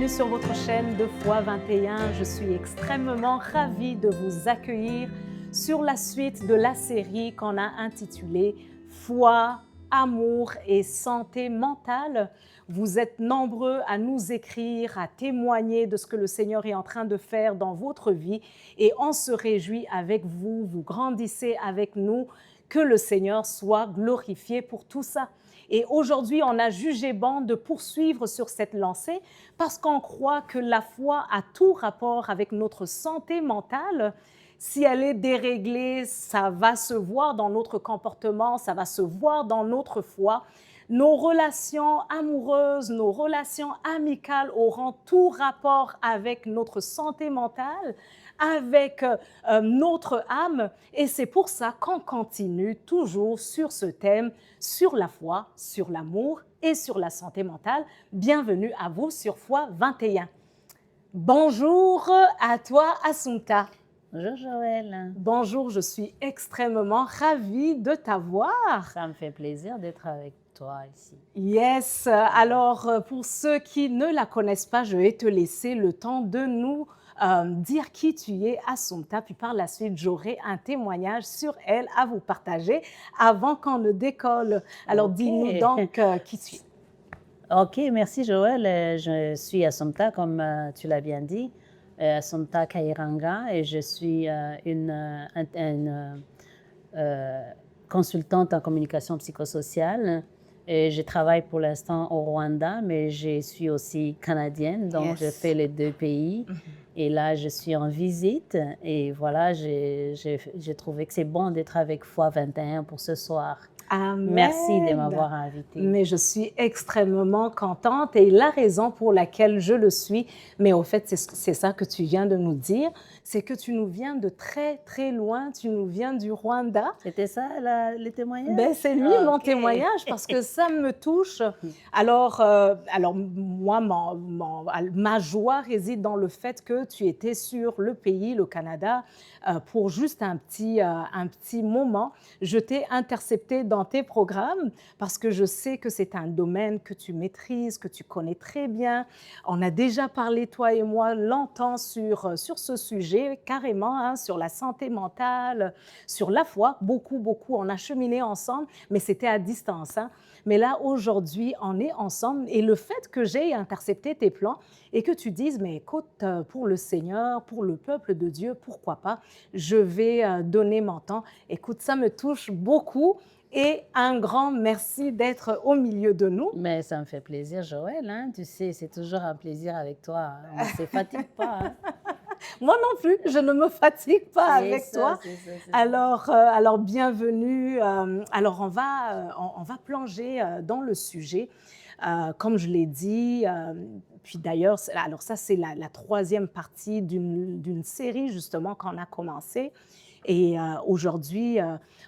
bienvenue sur votre chaîne de Foi 21. Je suis extrêmement ravie de vous accueillir sur la suite de la série qu'on a intitulée Foi, amour et santé mentale. Vous êtes nombreux à nous écrire, à témoigner de ce que le Seigneur est en train de faire dans votre vie et on se réjouit avec vous, vous grandissez avec nous, que le Seigneur soit glorifié pour tout ça. Et aujourd'hui, on a jugé bon de poursuivre sur cette lancée parce qu'on croit que la foi a tout rapport avec notre santé mentale. Si elle est déréglée, ça va se voir dans notre comportement, ça va se voir dans notre foi. Nos relations amoureuses, nos relations amicales auront tout rapport avec notre santé mentale, avec notre âme. Et c'est pour ça qu'on continue toujours sur ce thème, sur la foi, sur l'amour et sur la santé mentale. Bienvenue à vous sur Foi 21. Bonjour à toi, Assunta. Bonjour Joël. Bonjour, je suis extrêmement ravie de t'avoir. Ça me fait plaisir d'être avec toi ici. Yes, alors pour ceux qui ne la connaissent pas, je vais te laisser le temps de nous dire qui tu es, Assunta, puis par la suite, j'aurai un témoignage sur elle à vous partager avant qu'on ne décolle. Alors dis-nous donc qui tu es. Ok, merci Joël. Je suis Assunta, comme tu l'as bien dit, Assunta Kairanga, et je suis une consultante en communication psychosociale. Et je travaille pour l'instant au Rwanda, mais je suis aussi canadienne, donc Yes. je fais les deux pays. Et là, je suis en visite et voilà, j'ai trouvé que c'est bon d'être avec Foi 21 pour ce soir. Amen. Merci de m'avoir invitée. Mais je suis extrêmement contente et la raison pour laquelle je le suis, mais au fait, c'est ça que tu viens de nous dire, c'est que tu nous viens de très, très loin, tu nous viens du Rwanda. C'était ça les témoignages? Ben, c'est lui Ok. mon témoignage parce que ça me touche. Alors moi, ma joie réside dans le fait que tu étais sur le pays, le Canada, pour juste un petit moment. Je t'ai intercepté dans tes programmes parce que je sais que c'est un domaine que tu maîtrises, que tu connais très bien. On a déjà parlé, toi et moi, longtemps sur ce sujet, carrément, hein, sur la santé mentale, sur la foi, beaucoup, on a cheminé ensemble, mais c'était à distance. Hein. Mais là, aujourd'hui, on est ensemble et le fait que j'ai intercepté tes plans et que tu dises, mais écoute, pour le Seigneur, pour le peuple de Dieu, pourquoi pas, je vais donner mon temps. Écoute, ça me touche beaucoup et un grand merci d'être au milieu de nous. Mais ça me fait plaisir, Joël. Hein? Tu sais, c'est toujours un plaisir avec toi. On ne se fatigue pas. Hein? Moi non plus, je ne me fatigue pas avec toi. C'est ça. Alors bienvenue. Alors on va plonger dans le sujet. Comme je l'ai dit, puis d'ailleurs, alors ça c'est la troisième partie d'une série justement qu'on a commencé. Et aujourd'hui,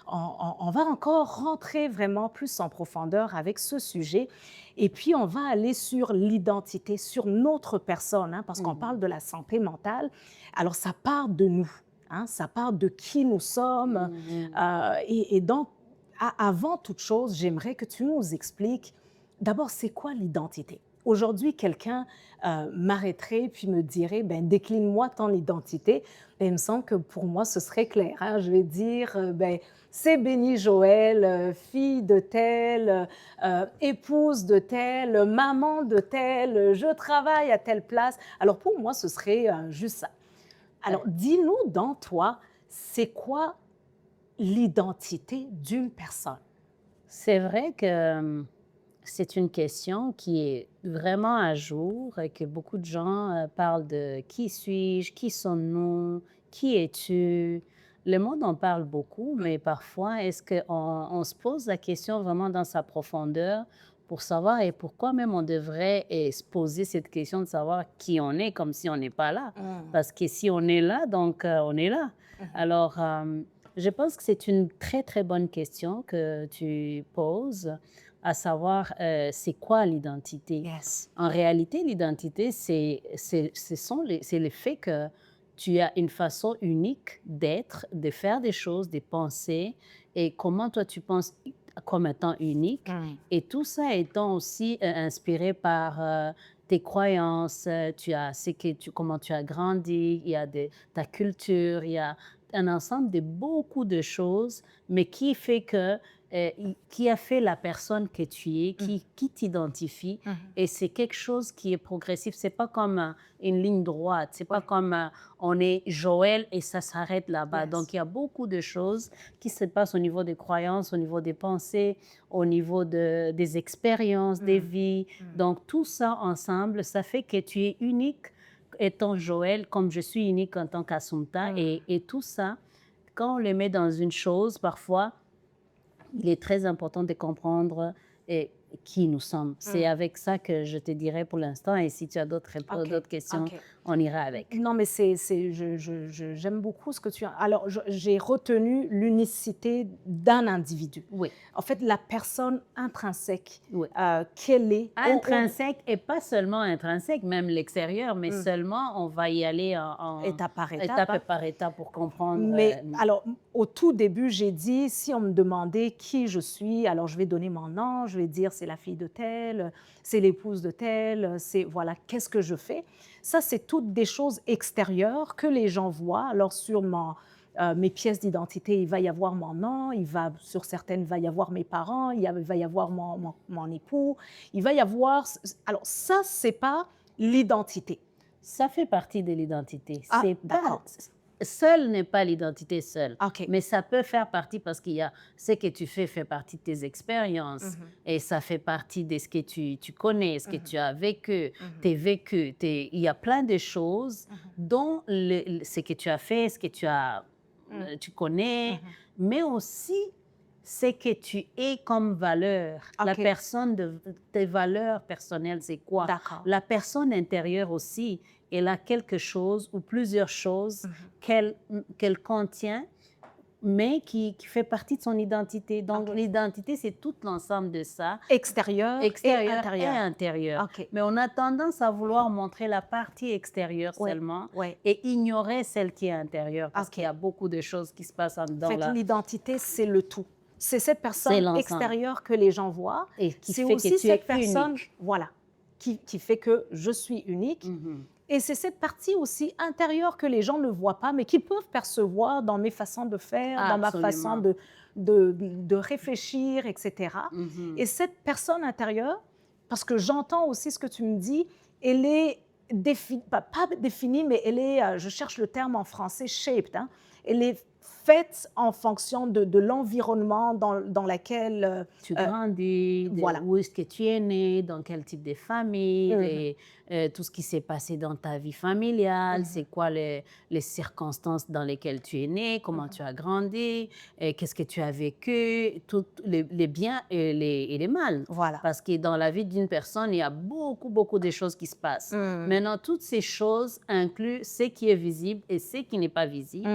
on va encore rentrer vraiment plus en profondeur avec ce sujet. Et puis, on va aller sur l'identité, sur notre personne, hein, parce qu'on parle de la santé mentale. Alors, ça part de nous, hein, ça part de qui nous sommes. Et donc, avant toute chose, j'aimerais que tu nous expliques d'abord, c'est quoi l'identité? Aujourd'hui, quelqu'un m'arrêterait puis me dirait, ben, décline-moi ton identité. Et il me semble que pour moi, ce serait clair. Hein. Je vais dire, ben, c'est Bénie Joël, fille de telle, épouse de telle, maman de telle, je travaille à telle place. Alors pour moi, ce serait juste ça. Alors dis-nous dans toi, c'est quoi l'identité d'une personne? C'est vrai que c'est une question qui est vraiment à jour et que beaucoup de gens parlent de qui suis-je, qui sommes-nous, qui es-tu. Le monde en parle beaucoup, mais parfois, est-ce qu'on se pose la question vraiment dans sa profondeur pour savoir et pourquoi même on devrait se poser cette question de savoir qui on est comme si on n'est pas là. Parce que si on est là, donc on est là. Alors, je pense que c'est une très, très bonne question que tu poses, à savoir c'est quoi l'identité. Yes. En réalité, l'identité, c'est le fait que tu as une façon unique d'être, de faire des choses, de penser, et comment toi tu penses comme étant unique. Et tout ça étant aussi inspiré par tes croyances, tu as comment tu as grandi, il y a ta culture, il y a un ensemble de beaucoup de choses, mais qui fait que, qui a fait la personne que tu es, Mhm. qui t'identifie. Mhm. Et c'est quelque chose qui est progressif. C'est pas comme une ligne droite. C'est pas Ouais. comme on est Joël et ça s'arrête là-bas. Yes. Donc, il y a beaucoup de choses qui se passent au niveau des croyances, au niveau des pensées, au niveau des expériences, des Mhm. vies. Mhm. Donc, tout ça ensemble, ça fait que tu es unique étant Joël, comme je suis unique en tant qu'Assumpta. Mhm. Et tout ça, quand on le met dans une chose, parfois, il est très important de comprendre qui nous sommes. C'est Mhm. avec ça que je te dirais pour l'instant. Et si tu as OK. d'autres questions, OK. on ira avec. Non, mais j'aime beaucoup ce que tu as. Alors, j'ai retenu l'unicité d'un individu. Oui, En fait, la personne intrinsèque, oui. qu'elle est. Intrinsèque et pas seulement intrinsèque, même l'extérieur, mais Mm. seulement on va y aller Étape par étape. étape par étape pour comprendre. Mais alors, au tout début, j'ai dit, si on me demandait qui je suis, alors je vais donner mon nom, je vais dire c'est la fille de telle, c'est l'épouse de telle, c'est voilà, qu'est-ce que je fais. Ça, c'est toutes des choses extérieures que les gens voient. Alors, sur mes pièces d'identité, il va y avoir mon nom, sur certaines, il va y avoir mes parents, va y avoir mon époux, il va y avoir. Alors, ça, c'est pas l'identité. Ça fait partie de l'identité. Ah, C'est pas d'accord. seul n'est pas l'identité seule, OK. mais ça peut faire partie parce qu'il y a ce que tu fais fait partie de tes expériences et ça fait partie de ce que tu connais, ce que tu as vécu, tes vécus. Il y a plein de choses dont ce que tu as fait, ce que tu connais, mais aussi ce que tu es comme valeur. La OK. personne tes valeurs personnelles, c'est quoi? D'accord. La personne intérieure aussi, elle a quelque chose ou plusieurs choses qu'elle contient, mais qui fait partie de son identité. Donc, OK. l'identité, c'est tout l'ensemble de ça, Extérieur et extérieur et intérieur. intérieur. OK. Mais on a tendance à vouloir montrer la partie extérieure Ouais, seulement ouais. et ignorer celle qui est intérieure, parce OK. qu'il y a beaucoup de choses qui se passent en En dedans fait, là. l'identité, c'est le tout. C'est cette C'est personne l'ensemble. extérieure que les gens voient. Et qui C'est fait que aussi tu es cette personne, unique. voilà, qui fait que je suis unique. Et c'est cette partie aussi intérieure que les gens ne voient pas, mais qui peuvent percevoir dans mes façons de faire, dans ma façon Absolument. de réfléchir, etc. Et cette personne intérieure, parce que j'entends aussi ce que tu me dis, elle est pas définie, mais elle est, je cherche le terme en français, shaped. Hein. Elle est faite en fonction de l'environnement dans lequel Tu grandis, voilà. où est-ce que tu es né, dans quel type de famille, et tout ce qui s'est passé dans ta vie familiale, c'est quoi les circonstances dans lesquelles tu es né, comment tu as grandi, qu'est-ce que tu as vécu, tous les biens et les mal. Voilà. Parce que dans la vie d'une personne, il y a beaucoup de choses qui se passent. Maintenant, toutes ces choses incluent ce qui est visible et ce qui n'est pas visible.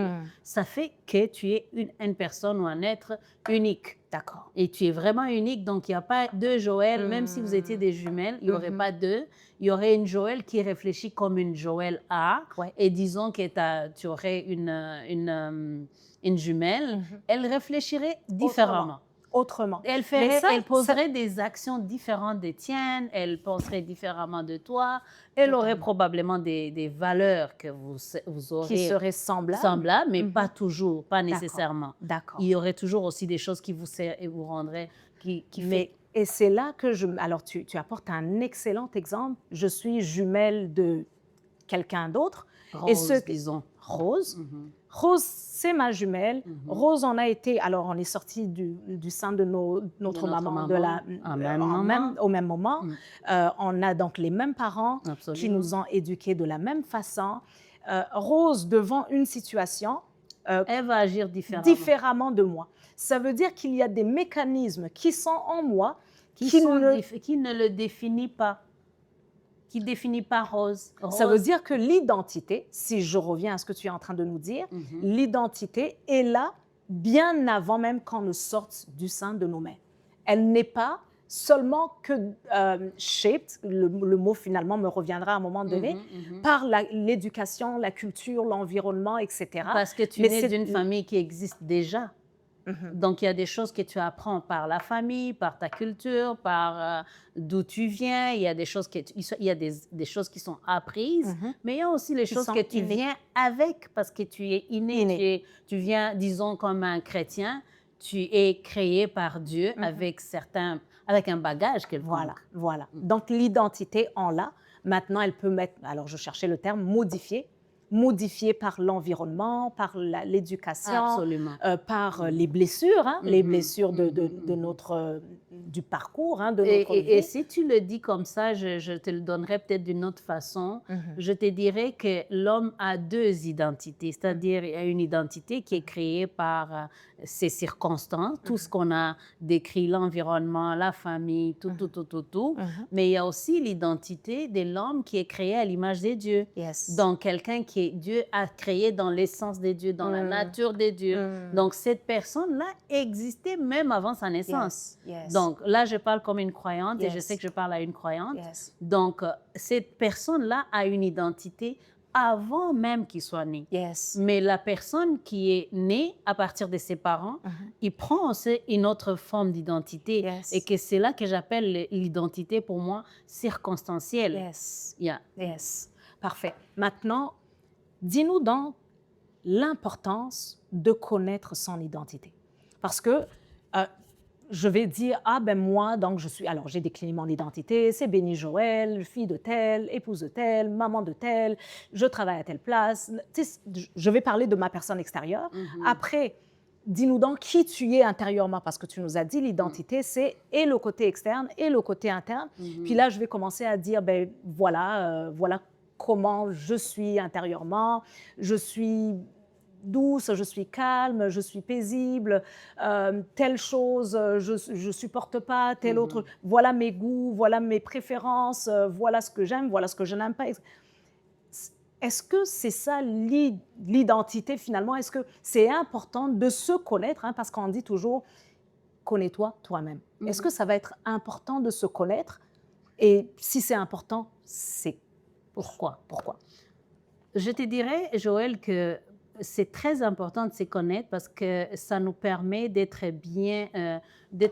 Ça fait que tu es une personne ou un être unique. D'accord. Et tu es vraiment unique, donc il n'y a pas deux Joël, même si vous étiez des jumelles, il n'y aurait pas deux. Il y aurait une Joël qui réfléchit comme une Joël A, Ouais. et disons que tu aurais une jumelle, elle réfléchirait différemment. Autrement. Elle poserait des actions différentes des tiennes, elle penserait différemment de toi, elle aurait probablement des valeurs que vous aurez qui seraient semblables, mais pas toujours, pas nécessairement. D'accord. Il y aurait toujours aussi des choses qui vous rendraient, Et c'est là que alors tu apportes un excellent exemple. Je suis jumelle de quelqu'un d'autre. Rose, disons. Rose. Rose, c'est ma jumelle. Rose, on a été, alors on est sorti du sein de notre maman, au même moment. On a donc les mêmes parents qui nous ont éduqués de la même façon. Rose, devant une situation, elle va agir différemment de moi. Ça veut dire qu'il y a des mécanismes qui sont en moi qui ne le définissent pas. Qui ne définit pas Rose. Ça veut dire que l'identité, si je reviens à ce que tu es en train de nous dire, l'identité est là bien avant même qu'on ne sorte du sein de nos mères. Elle n'est pas seulement que shaped, le mot finalement me reviendra à un moment donné, par l'éducation, la culture, l'environnement, etc. Parce que tu es d'une famille qui existe déjà. Donc, il y a des choses que tu apprends par la famille, par ta culture, par d'où tu viens. Il y a des choses il y a des choses qui sont apprises, mais il y a aussi les choses sont que tu innées. viens avec parce que tu es inné. Inné. Tu viens, disons, comme un chrétien, tu es créé par Dieu avec un bagage quelconque. Voilà. Donc, l'identité en là, maintenant, elle peut mettre, alors je cherchais le terme, modifiée par l'environnement, par l'éducation, Absolument. par les blessures, les blessures de notre, du parcours, de notre vie. Et si tu le dis comme ça, je te le donnerai peut-être d'une autre façon. Je te dirais que l'homme a deux identités, c'est-à-dire il y a une identité qui est créée par ses circonstances, tout ce qu'on a décrit, l'environnement, la famille, tout. Mais il y a aussi l'identité de l'homme qui est créé à l'image de Dieu. Yes. Donc, quelqu'un qui Dieu a créé dans l'essence de Dieu, dans la nature de Dieu. Donc, cette personne-là existait même avant sa naissance. Yes. Donc, là, je parle comme une croyante et je Yes. sais que je parle à une croyante. Yes. Donc, cette personne-là a une identité avant même qu'il soit né. Yes. Mais la personne qui est née à partir de ses parents, il prend aussi une autre forme d'identité. Yes. Et que c'est là que j'appelle l'identité, pour moi, circonstancielle. Yes. Yeah. Yes. Parfait. Maintenant, dis-nous donc l'importance de connaître son identité. Parce que je vais dire, ah ben moi, donc je suis, alors j'ai décliné mon identité, c'est Béni Joël, fille de tel, épouse de tel, maman de tel, je travaille à telle place. Tu sais, je vais parler de ma personne extérieure. Après, dis-nous donc qui tu es intérieurement, parce que tu nous as dit l'identité, c'est et le côté externe et le côté interne. Puis là, je vais commencer à dire, ben voilà, voilà comment je suis intérieurement, je suis douce, je suis calme, je suis paisible, telle chose, je supporte pas, telle autre, voilà mes goûts, voilà mes préférences, voilà ce que j'aime, voilà ce que je n'aime pas. Est-ce que c'est ça l'identité finalement? Est-ce que c'est important de se connaître, parce qu'on dit toujours, connais-toi toi-même. Est-ce que ça va être important de se connaître? Et si c'est important, c'est pourquoi? Je te dirais, Joël, que c'est très important de se connaître parce que ça nous permet d'être bien, de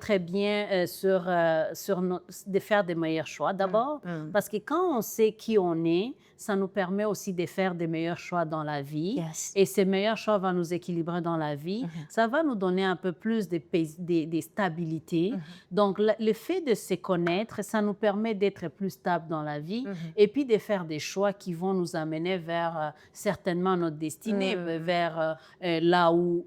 faire des meilleurs choix. D'abord, parce que quand on sait qui on est, ça nous permet aussi de faire des meilleurs choix dans la vie. Yes. Et ces meilleurs choix vont nous équilibrer dans la vie. Ça va nous donner un peu plus de stabilité. Donc, le fait de se connaître, ça nous permet d'être plus stable dans la vie et puis de faire des choix qui vont nous amener vers certainement notre destinée, vers là où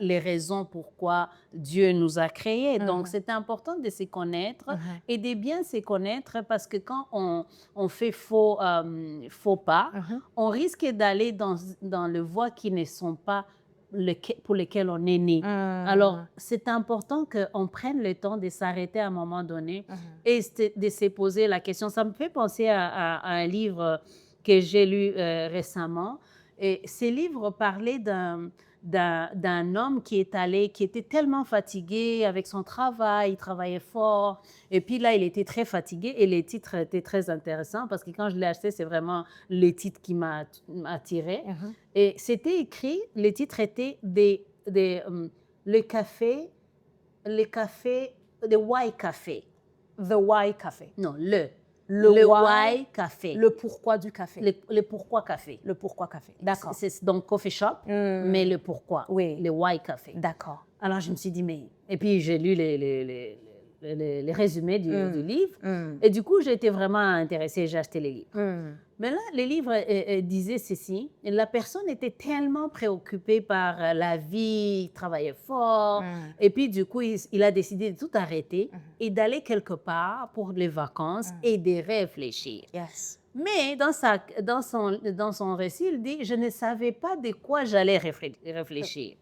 les raisons pourquoi Dieu nous a créés. Donc, c'est important de se connaître et de bien se connaître parce que quand on fait faux pas, on risque d'aller dans le voie qui ne sont pas pour lesquels on est né. Alors, c'est important qu'on prenne le temps de s'arrêter à un moment donné et de se poser la question. Ça me fait penser à un livre que j'ai lu récemment. Et ce livre parlait d'un homme qui était tellement fatigué avec son travail, il travaillait fort, et puis là, il était très fatigué, et les titres étaient très intéressants, parce que quand je l'ai acheté, c'est vraiment les titres qui m'ont attiré. Et c'était écrit, les titres étaient le café, the why café. The why café. Non, le why why café. Le pourquoi du café. Le pourquoi café. Le pourquoi café. D'accord. C'est donc coffee shop, mais le pourquoi. Oui. Le why café. D'accord. Alors, je me suis dit, mais... Et puis, j'ai lu les résumés du livre. Et du coup, j'ai été vraiment intéressée, j'ai acheté les livres. Mais là, les livres disaient ceci. La personne était tellement préoccupée par la vie, il travaillait fort. Et puis, du coup, il a décidé de tout arrêter et d'aller quelque part pour les vacances et de réfléchir. Yes. Mais dans son récit, il dit, je ne savais pas de quoi j'allais réfléchir.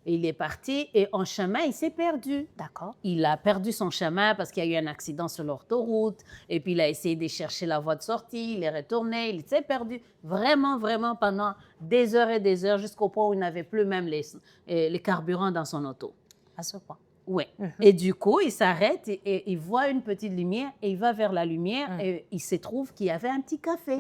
Il est parti et en chemin, il s'est perdu. D'accord. Il a perdu son chemin parce qu'il y a eu un accident sur l'autoroute. Et puis, il a essayé de chercher la voie de sortie. Il est retourné. Il s'est perdu vraiment, vraiment pendant des heures et des heures jusqu'au point où il n'avait plus même les carburants dans son auto. À ce point. Ouais. Et du coup, il s'arrête et il voit une petite lumière et il va vers la lumière et il se trouve qu'il y avait un petit café.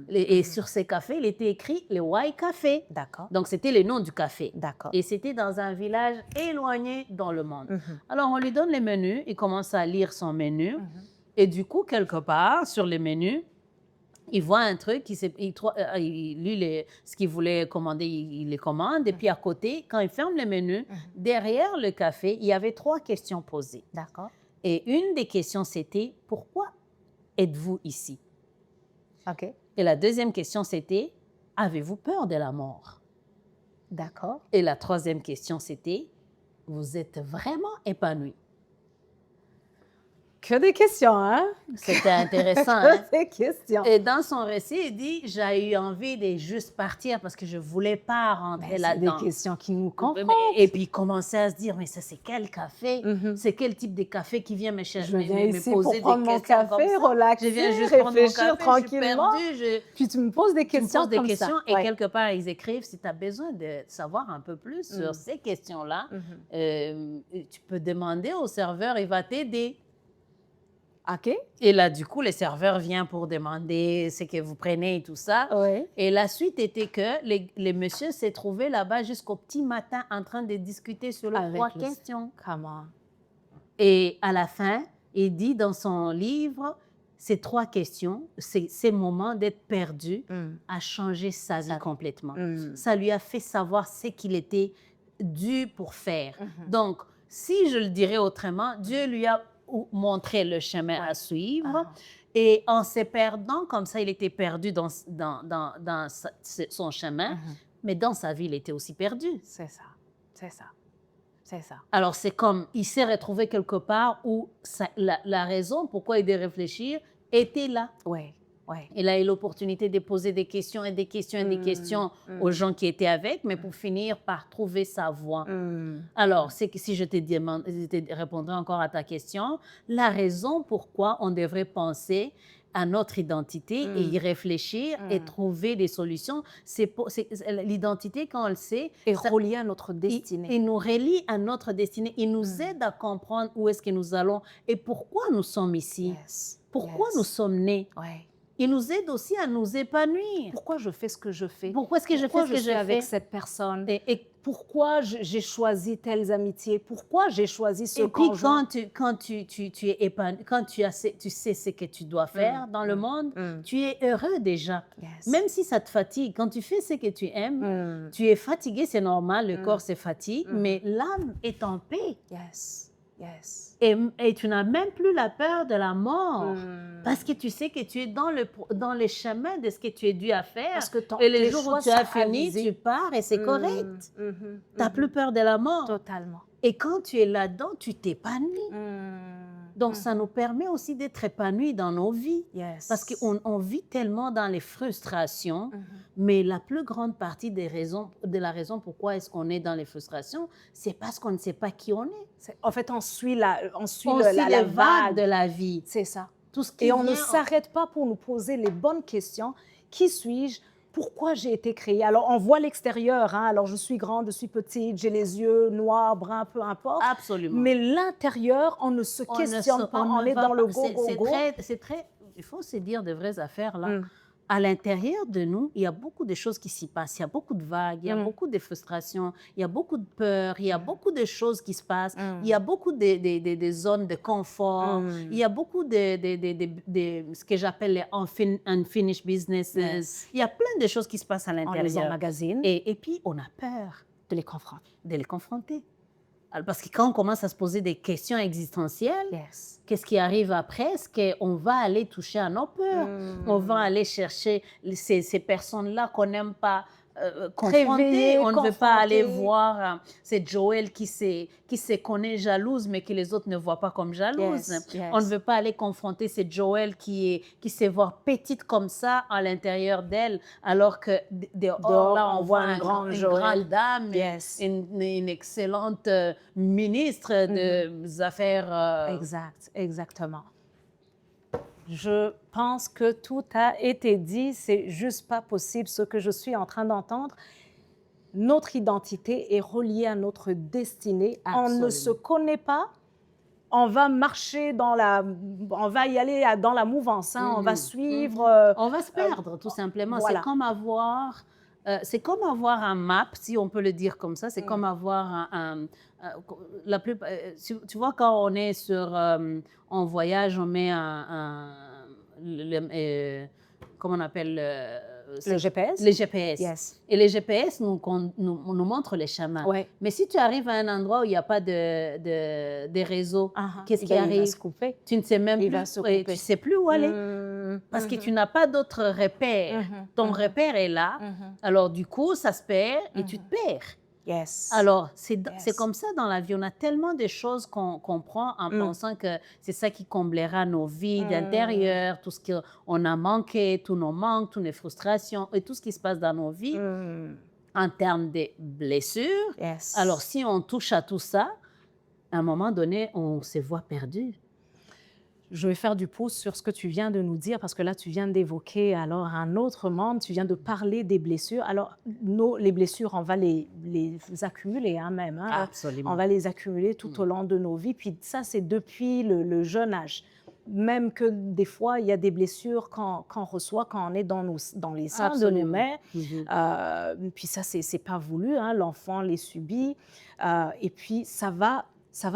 Et sur ces cafés, il était écrit le Wai Café. D'accord. Donc, c'était le nom du café. D'accord. Et c'était dans un village éloigné dans le monde. Alors, on lui donne les menus, il commence à lire son menu. Et du coup, quelque part, sur les menus, il voit un truc, ce qu'il voulait commander, il les commande. Et puis à côté, quand il ferme le menu, derrière le café, il y avait 3 questions posées. D'accord. Et une des questions, c'était « Pourquoi êtes-vous ici ?» OK. Et la deuxième question, c'était « Avez-vous peur de la mort ?» D'accord. Et la troisième question, c'était « Vous êtes vraiment épanoui ?» Que des questions, hein? C'était intéressant, hein? Que des questions. Et dans son récit, il dit, j'ai eu envie de juste partir parce que je ne voulais pas rentrer là-dedans. C'est des questions qui nous confrontent. Et puis, il commençait à se dire, mais ça, c'est quel café? C'est quel type de café qui vient me chercher? Je viens ici poser pour prendre mon café, relaxer, je viens juste prendre mon réfléchir café, tranquillement. Je suis perdue, Puis tu me poses des questions des comme questions ça. et quelque part, ils écrivent, si tu as besoin de savoir un peu plus sur ces questions-là, tu peux demander au serveur, il va t'aider. OK. Et là, du coup, le serveur vient pour demander ce que vous prenez et tout ça. Oui. Et la suite était que les messieurs s'est trouvé là-bas jusqu'au petit matin en train de discuter sur les 3 questions. Comment? Et à la fin, il dit dans son livre, ces 3 questions, ces moments d'être perdu, a changé sa vie complètement. Ça lui a fait savoir ce qu'il était dû pour faire. Donc, si je le dirais autrement, Dieu lui a montrer le chemin à suivre. Et en se perdant, comme ça, il était perdu dans son chemin, mais dans sa vie, il était aussi perdu. C'est ça, c'est ça, c'est ça. Alors, c'est comme, il s'est retrouvé quelque part où la raison pourquoi il devait réfléchir était là. Oui, oui. Il a eu l'opportunité de poser des questions et des questions et des questions aux gens qui étaient avec, mais pour finir par trouver sa voie. Alors, c'est que si je te répondrais encore à ta question, la raison pourquoi on devrait penser à notre identité et y réfléchir et trouver des solutions, l'identité, quand on le sait... Et relié à notre destinée. Il nous relie à notre destinée. Il nous aide à comprendre où est-ce que nous allons et pourquoi nous sommes ici. Pourquoi nous sommes nés. Il nous aide aussi à nous épanouir. Pourquoi je fais ce que je fais? Pourquoi est-ce que je fais ce que je fais avec cette personne? Et pourquoi j'ai choisi telles amitiés? Pourquoi j'ai choisi ce conjoint? Et puis quand tu es épanoui, quand tu sais ce que tu dois faire dans le monde, tu es heureux déjà. Même si ça te fatigue, quand tu fais ce que tu aimes, tu es fatigué, c'est normal, le corps se fatigue, mais l'âme est en paix. Et tu n'as même plus la peur de la mort parce que tu sais que tu es dans le chemin de ce que tu es dû à faire. Et les jours où tu as fini, tu pars et c'est correct. Tu n'as plus peur de la mort. Totalement. Et quand tu es là-dedans, tu t'épanouis. Donc, ça nous permet aussi d'être épanouis dans nos vies. Parce qu'on vit tellement dans les frustrations, mais la plus grande partie de la raison pourquoi est-ce qu'on est dans les frustrations, c'est parce qu'on ne sait pas qui on est. En fait, on suit la vague de la vie. C'est ça. Et on ne s'arrête pas pour nous poser les bonnes questions. Qui suis-je? Pourquoi j'ai été créée? Alors, on voit l'extérieur. Alors, je suis grande, je suis petite, j'ai les yeux noirs, bruns, peu importe. Absolument. Mais l'intérieur, on ne se questionne pas. On est dans le go-go-go. Il faut se dire de vraies affaires, là. À l'intérieur de nous, il y a beaucoup de choses qui s'y passent. Il y a beaucoup de vagues, il y a beaucoup de frustrations, il y a beaucoup de peur, il y a beaucoup de choses qui se passent. Il y a beaucoup de zones de confort. Il y a beaucoup de ce que j'appelle les unfinished businesses. Il y a plein de choses qui se passent à l'intérieur. On les emmagasine. Et puis, on a peur de les confronter. Parce que quand on commence à se poser des questions existentielles, qu'est-ce qui arrive après? Est-ce qu'on va aller toucher à nos peurs? On va aller chercher ces personnes-là qu'on n'aime pas confronter. On ne veut pas aller voir c'est Joël qui se connaît jalouse, mais que les autres ne voient pas comme jalouse. On ne veut pas aller confronter c'est Joël qui se voit petite comme ça à l'intérieur d'elle, alors que dehors, là, on voit une grande dame, une excellente ministre des Affaires. Exactement. Je pense que tout a été dit. C'est juste pas possible ce que je suis en train d'entendre. notre identité est reliée à notre destinée. On ne se Absolument. connaît pas, on va marcher on va y aller dans la mouvance, hein, on va Mhm, suivre, mhm. On va se euh, perdre, tout simplement. voilà. C'est comme avoir un map, si on peut le dire comme ça. C'est Mm. comme avoir tu vois, quand on est en voyage, on met comment on appelle, Le GPS? les GPS. Yes. Et les GPS nous montrent les chemins. Ouais. Mais si tu arrives à un endroit où il n'y a pas de réseau, qu'est-ce qui Il va arrive? se couper. Tu ne sais même Il plus, va se et tu couper. sais plus où aller. Parce que tu Mhm, n'as pas d'autre repère. mhm, Ton mhm, repère est là. mhm, Alors, du coup, ça se perd et tu te mhm. perds. Yes. Alors, c'est Yes. comme ça dans la vie. On a tellement de choses qu'on prend en pensant que c'est ça qui comblera nos vies d'intérieur, tout ce qu'on a manqué, tous nos manques, toutes nos frustrations et tout ce qui se passe dans nos vies en termes de blessures. Yes. Alors, si on touche à tout ça, à un moment donné, on se voit perdu. Je vais faire du pouce sur ce que tu viens de nous dire parce que là, tu viens d'évoquer alors un autre monde, tu viens de parler des blessures. Alors, les blessures, on va les accumuler même. Hein. Absolument. On va les accumuler tout au long de nos vies. Puis ça, c'est depuis le jeune âge. Même que des fois, il y a des blessures qu'on reçoit quand on est dans les seins de nos Absolument. mères. Puis ça, c'est pas voulu. Hein. L'enfant les subit. Et puis, ça va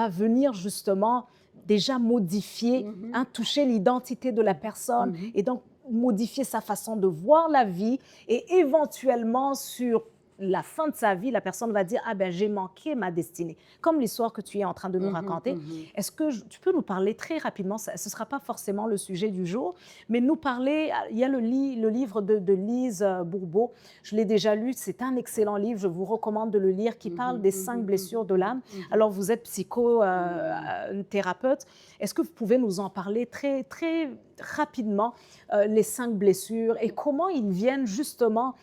venir justement déjà modifier, toucher l'identité de la personne et donc modifier sa façon de voir la vie et éventuellement sur la fin de sa vie, la personne va dire « Ah ben j'ai manqué ma destinée ». Comme l'histoire que tu es en train de nous raconter. Est-ce que tu peux nous parler très rapidement, ce ne sera pas forcément le sujet du jour, mais nous parler, il y a le livre de Lise Bourbeau, je l'ai déjà lu, c'est un excellent livre, je vous recommande de le lire, qui parle des 5 blessures de l'âme. Alors vous êtes psychothérapeute, est-ce que vous pouvez nous en parler très, très rapidement, les 5 blessures et comment ils viennent justement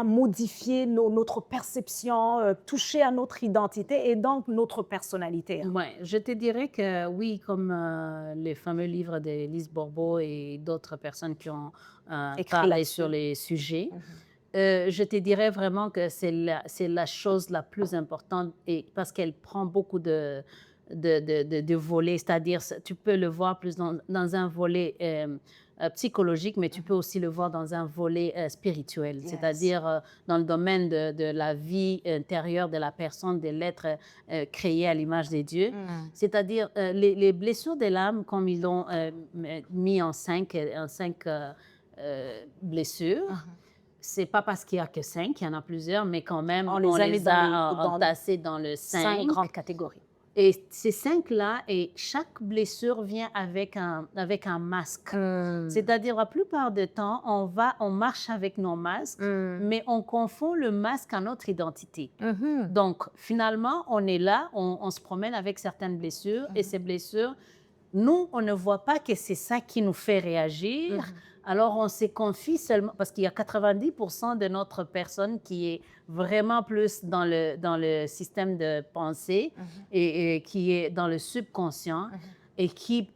modifier notre perception, toucher à notre identité et donc notre personnalité. Hein. Ouais, je te dirais que oui, comme les fameux livres de Lise Bourbeau et d'autres personnes qui ont parlé sur les sujets, je te dirais vraiment que c'est la chose la plus importante et parce qu'elle prend beaucoup de volets, c'est-à-dire tu peux le voir plus dans un volet psychologique, mais tu peux aussi le voir dans un volet spirituel, c'est-à-dire dans le domaine de la vie intérieure de la personne, de l'être créé à l'image de Dieu. C'est-à-dire les blessures de l'âme, comme ils l'ont mis en cinq blessures. C'est pas parce qu'il n'y a que 5, il y en a plusieurs, mais quand même, on les a entassés dans le 5 grandes catégories. Et ces 5-là, et chaque blessure vient avec un masque. C'est-à-dire, la plupart du temps, on marche avec nos masques, mais on confond le masque à notre identité. Donc, finalement, on est là, on se promène avec certaines blessures, et ces blessures, nous, on ne voit pas que c'est ça qui nous fait réagir. Alors, on se confie seulement, parce qu'il y a 90% de notre personne qui est vraiment plus dans le système de pensée et qui est dans le subconscient et qui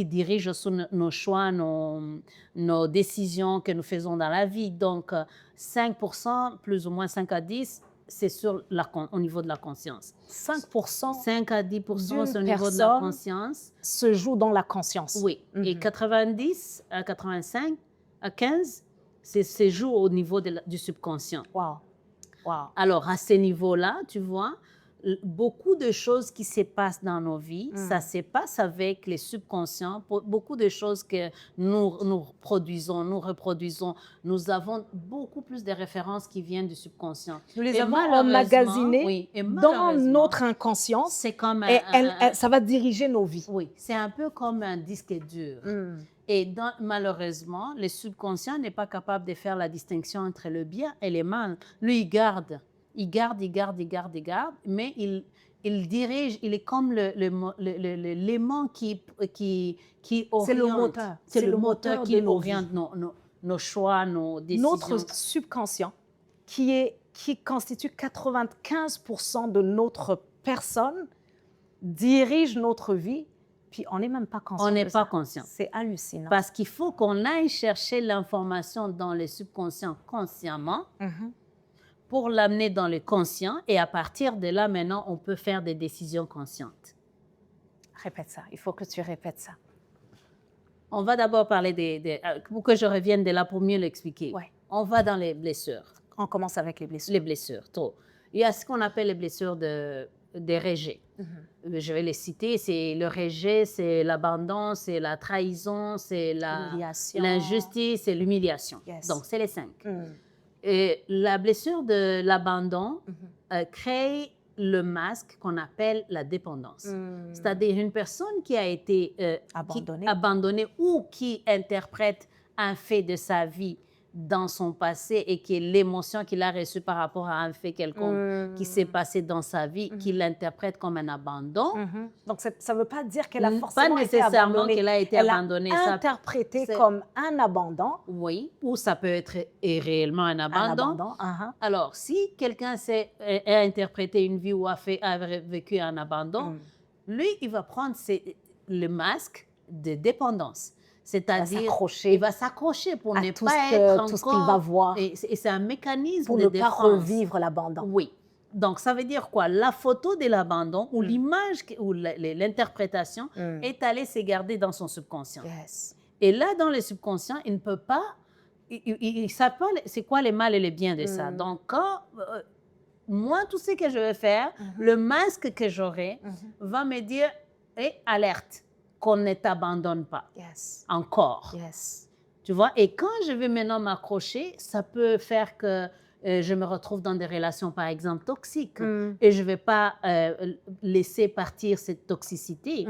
dirige sur nos choix, nos décisions que nous faisons dans la vie. Donc, 5%, plus ou moins 5 à 10, c'est au niveau de la conscience. 5%, 5 à 10%, c'est au niveau de la conscience. Se joue dans la conscience. Oui. Et 90 à 85 à 15, c'est joue au niveau du subconscient. Wow. Wow. Alors, à ce niveau-là, tu vois, beaucoup de choses qui se passent dans nos vies, ça se passe avec les subconscients. Beaucoup de choses que nous produisons, nous reproduisons, nous avons beaucoup plus de références qui viennent du subconscient. Nous les avons emmagasinées dans notre inconscience. C'est comme ça va diriger nos vies. Oui, c'est un peu comme un disque dur. Et malheureusement, le subconscient n'est pas capable de faire la distinction entre le bien et le mal. Lui, il garde, mais il dirige, il est comme l'aimant qui oriente. C'est le moteur. C'est le moteur qui oriente nos choix, nos décisions. Notre subconscient, qui constitue 95% de notre personne, dirige notre vie. Puis on n'est même pas conscient On de n'est pas ça. conscient. C'est hallucinant. Parce qu'il faut qu'on aille chercher l'information dans le subconscient consciemment Mhm. pour l'amener dans le conscient. Et à partir de là, maintenant, on peut faire des décisions conscientes. Répète ça. Il faut que tu répètes ça. On va d'abord parler pour que je revienne de là pour mieux l'expliquer. Ouais. On va dans les blessures. On commence avec les blessures. Les blessures, trop. Il y a ce qu'on appelle les blessures des rejets. Mhm. Je vais les citer. C'est le rejet, c'est l'abandon, c'est la trahison, c'est L'humiliation. l'injustice et l'humiliation. Yes. Donc, c'est les 5. Mhm. Et la blessure de l'abandon Mhm. crée le masque qu'on appelle la dépendance. Mhm. C'est-à-dire une personne qui a été abandonnée ou qui interprète un fait de sa vie dans son passé et qui est l'émotion qu'il a reçue par rapport à un fait quelconque qui s'est passé dans sa vie, qui l'interprète comme un abandon. Donc, ça ne veut pas dire qu'elle a forcément pas été nécessairement abandonnée. qu'elle a été Elle abandonnée. a interprété comme un abandon. Oui, ou ça peut être réellement un abandon. Alors, si quelqu'un a interprété une vie ou a vécu un abandon, lui, il va prendre le masque de dépendance. C'est-à-dire, il va s'accrocher pour ne pas être encore... tout ce qu'il va voir. Et c'est un mécanisme pour de ne pas revivre l'abandon. Oui. Donc, ça veut dire quoi? La photo de l'abandon ou l'image ou l'interprétation est allée se garder dans son subconscient. Yes. Et là, dans le subconscient, il ne peut pas... Il ne sait pas c'est quoi les mal et les bien de ça. Donc, quand... moi, tout ce que je vais faire, le masque que j'aurai va me dire, alerte, qu'on ne t'abandonne pas. Yes. Encore. Yes. Tu vois? Et quand je vais maintenant m'accrocher, ça peut faire que je me retrouve dans des relations, par exemple, toxiques. Et je ne vais pas laisser partir cette toxicité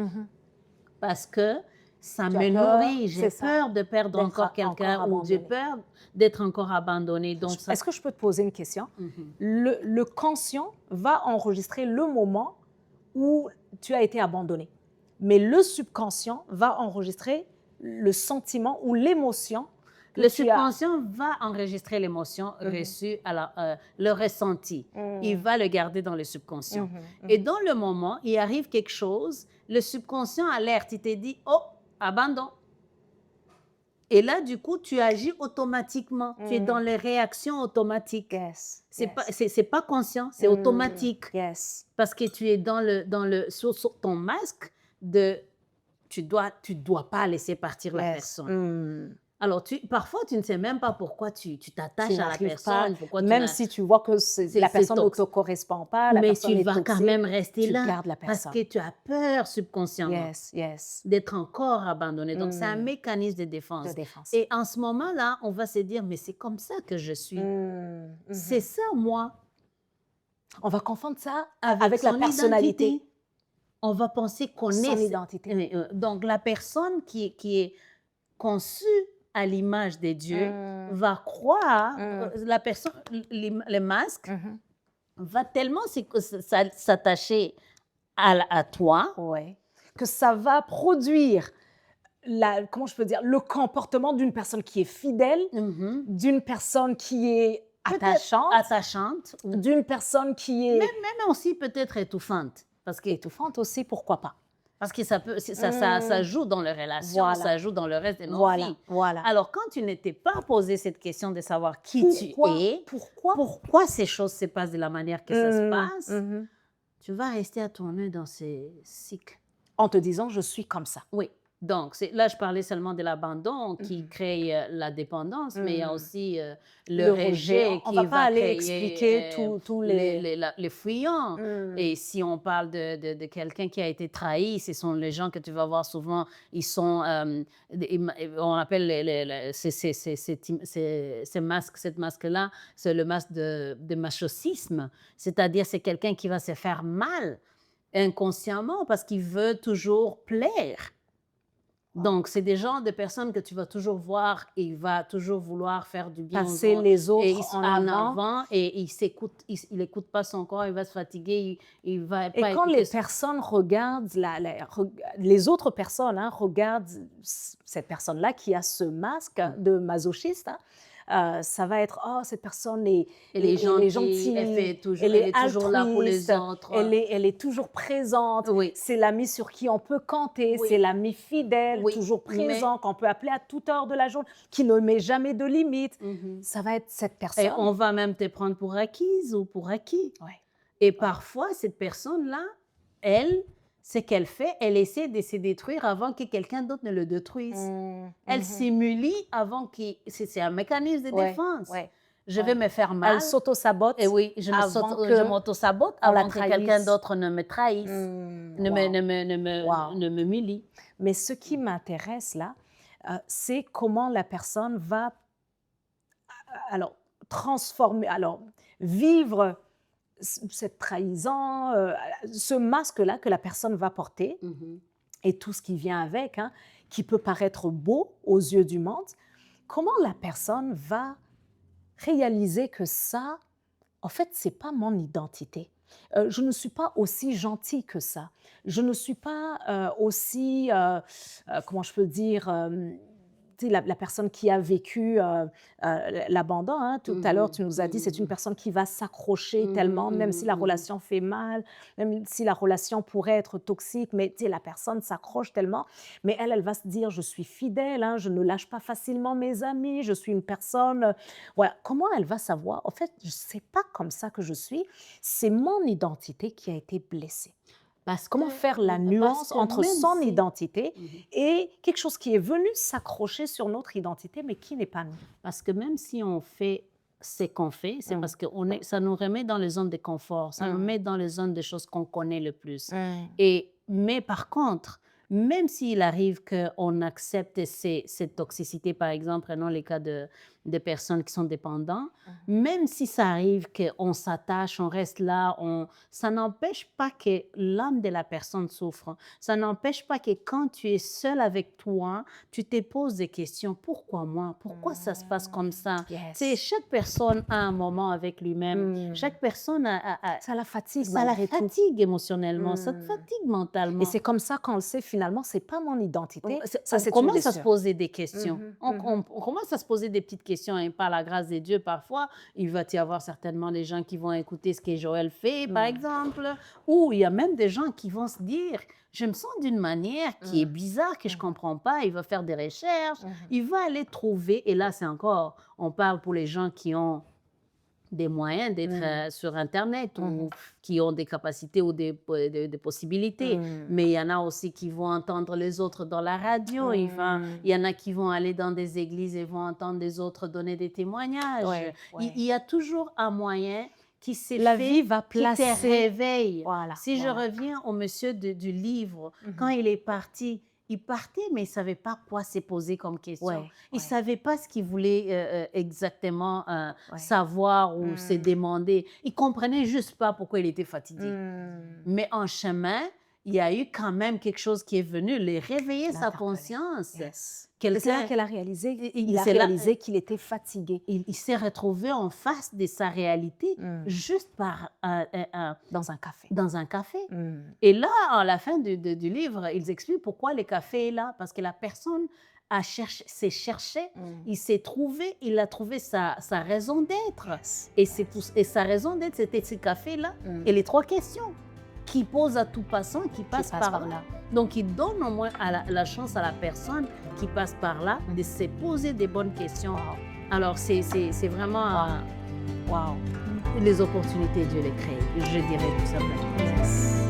parce que ça me nourrit. J'ai peur de perdre encore quelqu'un ou j'ai peur d'être encore abandonnée. Donc, est-ce que je peux te poser une question? Le conscient va enregistrer le moment où tu as été abandonné. Mais le subconscient va enregistrer le sentiment ou l'émotion. Le subconscient va enregistrer l'émotion reçue, le ressenti. Il va le garder dans le subconscient. Et dans le moment, il arrive quelque chose, le subconscient alerte, il te dit « Oh, abandon ». Et là, du coup, tu agis automatiquement. Tu es dans les réactions automatiques. Yes. C'est pas conscient, c'est automatique. Yes. Parce que tu es sur ton masque tu dois pas laisser partir la personne. Alors, parfois, tu ne sais même pas pourquoi tu t'attaches à la personne. Même si tu vois que la personne ne te correspond pas, mais tu vas quand même rester là. Tu gardes la personne. Parce que tu as peur subconsciemment d'être encore abandonné. Donc, c'est un mécanisme de défense. Et en ce moment-là, on va se dire, mais c'est comme ça que je suis. C'est ça, moi. On va confondre ça avec la personnalité. Identité. On va penser qu'on est... Son identité. Donc, la personne qui est conçue à l'image de Dieu va croire, la personne, le masque va tellement s'attacher à toi que ça va produire comment je peux dire, le comportement d'une personne qui est fidèle, d'une personne qui est attachante, d'une personne qui est... Même aussi peut-être étouffante. Parce qu'étouffante aussi, pourquoi pas? Parce que ça joue dans les relations, ça joue dans le reste de nos vies. Alors, quand tu n'étais pas posé cette question de savoir qui tu es, pourquoi ces choses se passent de la manière que ça se passe, tu vas rester à tourner dans ces cycles. En te disant, je suis comme ça. Oui. Donc, là, je parlais seulement de l'abandon qui crée la dépendance, mais il y a aussi le rejet qui va créer... On ne va pas aller expliquer tous les fuyants. Et si on parle de quelqu'un qui a été trahi, ce sont les gens que tu vas voir souvent, ils sont... on appelle ces masques, cette masque-là, c'est le masque de machisme. C'est-à-dire, c'est quelqu'un qui va se faire mal inconsciemment parce qu'il veut toujours plaire. Donc, c'est des genres de personnes que tu vas toujours voir et il va toujours vouloir faire du bien passer les autres en avant et il n'écoute pas son corps, il va se fatiguer, il va pas Et quand les personnes regardent, les autres personnes regardent cette personne-là qui a ce masque de masochiste, Ça va être, oh, cette personne est, Elle est elle est gentille, elle gentille, fait toujours, elle elle est est toujours là pour les altruiste, autres. elle est toujours présente. Oui, C'est l'ami sur qui on peut compter, c'est oui, l'ami fidèle, oui. toujours Mais présent, qu'on peut appeler à toute heure de la journée, qui ne met jamais de limite. mhm. Ça va être cette Et personne. on va même te prendre pour acquise ou pour acquis. Ouais. Et parfois, cette personne-là, elle, ce qu'elle fait, elle essaie de se détruire avant que quelqu'un d'autre ne le détruise. Elle s'humilie avant qu'il... C'est un mécanisme de Ouais, défense. ouais, Je vais ouais. me faire Elle mal. s'auto-sabote Et oui, je avant que m'auto-sabote on la avant que quelqu'un trahisse. d'autre ne me trahisse, Wow. ne me m'humilie. Mais ce qui m'intéresse là, c'est comment la personne va alors transformer, alors vivre cette trahison, ce masque-là que la personne va porter Mhm. et tout ce qui vient avec, hein, qui peut paraître beau aux yeux du monde. Comment la personne va réaliser que ça, en fait, c'est pas mon identité. Je ne suis pas aussi gentille que ça. Je ne suis pas aussi, comment je peux dire, tu sais, la personne qui a vécu l'abandon, hein, tout à l'heure, Mhm. tu nous as dit, c'est une personne qui va s'accrocher Mhm, tellement, même si la mhm, relation fait mal, même si la relation pourrait être toxique, mais tu sais, la personne s'accroche tellement. Mais elle va se dire, je suis fidèle, hein, je ne lâche pas facilement mes amis, je suis une personne. Voilà. Comment elle va savoir? En fait, je ne sais pas comme ça que je suis. C'est mon identité qui a été blessée. Parce Comment que, faire la nuance entre même son si... identité Mhm. et quelque chose qui est venu s'accrocher sur notre identité, mais qui n'est pas nous? Parce que même si on fait ce qu'on fait, c'est parce que ça nous remet dans les zones de confort, ça nous met dans les zones des choses qu'on connaît le plus. Mais par contre, même s'il arrive qu'on accepte cette toxicité, par exemple, prenons les cas de personnes qui sont dépendantes, même si ça arrive qu'on s'attache, on reste là, ça n'empêche pas que l'âme de la personne souffre. Ça n'empêche pas que quand tu es seul avec toi, tu te poses des questions. Pourquoi moi? Pourquoi ça se passe comme ça? Tu sais, Yes. chaque personne a un moment avec lui-même. Chaque personne Ça la fatigue ça la malgré tout. fatigue émotionnellement, ça te fatigue mentalement. Et c'est comme ça qu'on le sait finalement, c'est pas mon identité. Ça, On c'est une commence à se blessure. poser des questions. On commence à se poser des petites questions et par la grâce de Dieu, parfois, il va y avoir certainement des gens qui vont écouter ce que Joël fait, par exemple, ou il y a même des gens qui vont se dire, je me sens d'une manière qui est bizarre, que je ne comprends pas, il va faire des recherches, il va aller trouver, et là c'est encore, on parle pour les gens qui ont des moyens d'être sur Internet ou qui ont des capacités ou des possibilités. Mais il y en a aussi qui vont entendre les autres dans la radio. Il y en a qui vont aller dans des églises et vont entendre les autres donner des témoignages. Ouais, ouais. Il y a toujours un moyen qui s'est La fait, vie va qui te placer. réveille. Voilà, Si je voilà. reviens au monsieur du livre, quand il est parti, il partait, mais il ne savait pas quoi se poser comme question. Ouais, Il ne ouais. savait pas ce qu'il voulait exactement Ouais. savoir ou se demander. Il ne comprenait juste pas pourquoi il était fatigué. Mais en chemin, il y a eu quand même quelque chose qui est venu les réveiller sa L'interpeller. conscience. Yes. Et c'est là Quelqu'un, qu'elle a réalisé, il- il a c'est là- réalisé qu'il était fatigué il s'est retrouvé en face de sa réalité juste dans un café. dans un café. Et là, à la fin du livre, ils expliquent pourquoi le café est là. Parce que la personne s'est cherché, il s'est trouvé, il a trouvé sa raison d'être. Yes. Et sa raison d'être, c'était ce café-là. Et les 3 questions qu'il pose à tout passant qui passe par là. Donc, il donne au moins la chance à la personne qui passe par là de se poser des bonnes questions. Alors, c'est vraiment Wow. les opportunités, Dieu les crée, je dirais tout simplement. Yes.